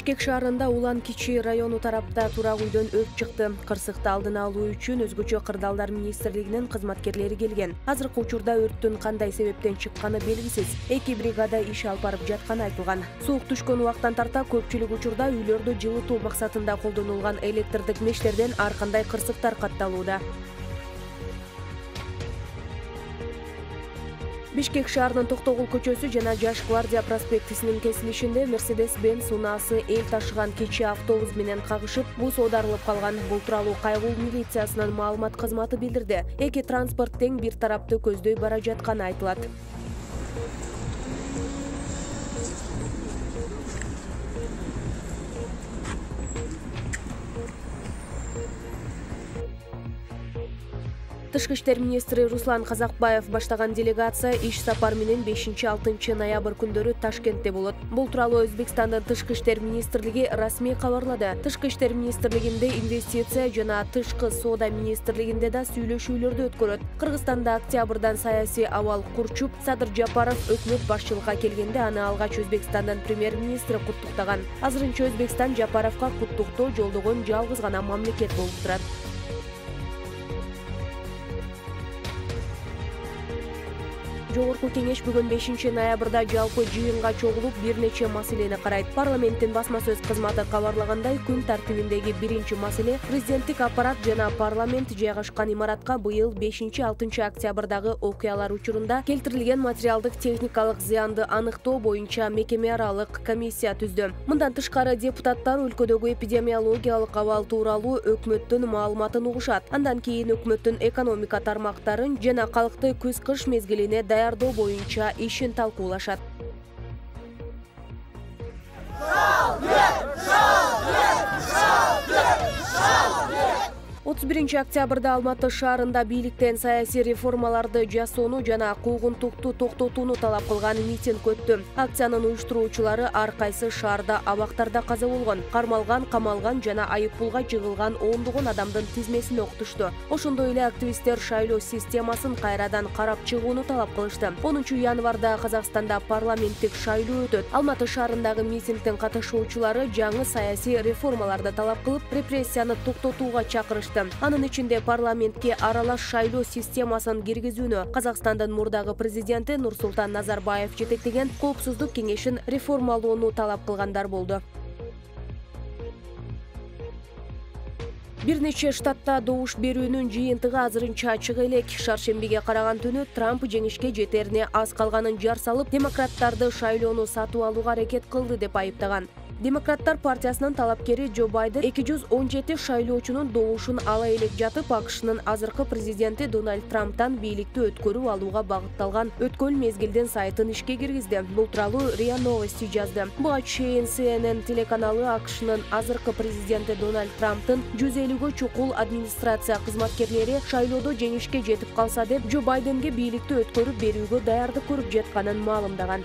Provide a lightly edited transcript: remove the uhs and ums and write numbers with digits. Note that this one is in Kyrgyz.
Бишкек шаарында Улан Кичи району тарапта турак үйдөн өрт чыкты. Кырсыкты алдын алуу үчүн өзгөчө кырдаалдар министрлигинин кызматкерлери келген. Азыркы учурда өрттүн кандай себептен чыкканы белгисиз. 2 бригада иш алып барып жатканы айтылган. Суук түшкөн убактан тарта көпчүлүк учурда үйлөрдү жылытуу максатында колдонулган электрдик мештерден ар кандай кырсыктар катталууда. Бишкек шаарынын Токтогул көчөсү жана Жаш Гвардия проспектисинин кесилишинде Mercedes-Benz унаасы эл ташыган кичи автобус менен кагышып, бус оодарылып калган. Бул тууралуу Кайгыл милициясынын маалымат кызматы билдирди. Эки транспорт тең бир тарапты көздөй бара жатканы айтылат. Тышкы иштер министри Руслан Казакбаев баштаган делегация иш сапар менен 5-6 ноябрь күндөрү Ташкентте болот. Бул тууралуу Өзбекстандын тышкы иштер министрлиги расмий кабарлады. Тышкы иштер министрлигинде инвестиция жана тышкы соода министрлигинде да сүйлөшүүлөрдү өткөрөт. Кыргызстанда октябрдан саясий абал курчуп, Садыр Жапаров өкмөт башчылыкка келгенде аны алгач Өзбекстандын премьер-министри куттуктаган. Азырынча Өзбекстан Жапаровго куттуктоо жолдогон жалгыз гана мамлекет болуп турат. Жогорку кеңеш бүгүн 5-ноябрда жалпы жыйынга чогулуп бир нече маселени карайт. Парламенттин басма сөз кызматы кабарлагандай, күн тартибиндеги биринчи маселе президенттик аппарат жана парламент жайгашкан имаратка быйыл 5-6 октябрдагы окуялар учурунда келтирилген материалдык техникалык зыянды аныктоо боюнча мекеме аралык комиссия түздү. Мындан тышкары депутаттар өлкөдөгү эпидемиологиялык абал тууралуу өкмөттүн маалыматын угушат. Андан кийин өкмөттүн экономика тармактарын жана калкты күз-кыш мезгилине даярдоо боюнча ишин талкуулашат. 31 октябрда Алматы шаарында бийликтен саясий реформаларды жасоону жана куугунтукту токтотууну талап кылган митинг өттү. Акциянын уюштуруучулары ар кайсы шаарда абактарда каза болгон, кармалган, камалган жана айыппулга жыгылган ондогон адамдын тизмесин окутушту. Ошондой эле активисттер шайлоо системасын кайрадан карап чыгууну талап кылышты. 10 январда Казакстанда парламенттик шайлоо өтөт. Алматы шаарындагы митингдин катышуучулары жаңы саясий реформаларды талап кылып, репрессияны токтотууга чакырышты. Анын ичинде парламентке аралаш шайлоо системасын киргизүүнү, Казакстандын мурдагы президенти Нурсултан Назарбаев жетектеген коопсуздук кеңешин реформалоону талап кылгандар болду. Бир нече штатта добуш берүүнүн жыйынтыгы азырынча ачык элек. Шаршембиге караган түнү Трамп жеңишке жетерине аз калганын жар салып, демократтарды шайлоону сатып алууга аракет кылды деп айыптаган. Демократтар партиясынын талапкери Джо Байден 217 шайлоочунун добушун ала элек жатып, АКШнын азыркы президенти Дональд Трамптан бийликти өткөрүп алууга багытталган өткөн мезгилдин сайтын ишке киргизди. Бул тууралуу РИА Новости жазды. Буга чейин CNN телеканалы АКШнын азыркы президенти Дональд Трамптын 150гө чукул администрация кызматкерлери шайлоодо жеңишке жетип калса деп Джо Байденге бийликти өткөрүп берүүгө даярдык көрүп жатканын маалымдаган.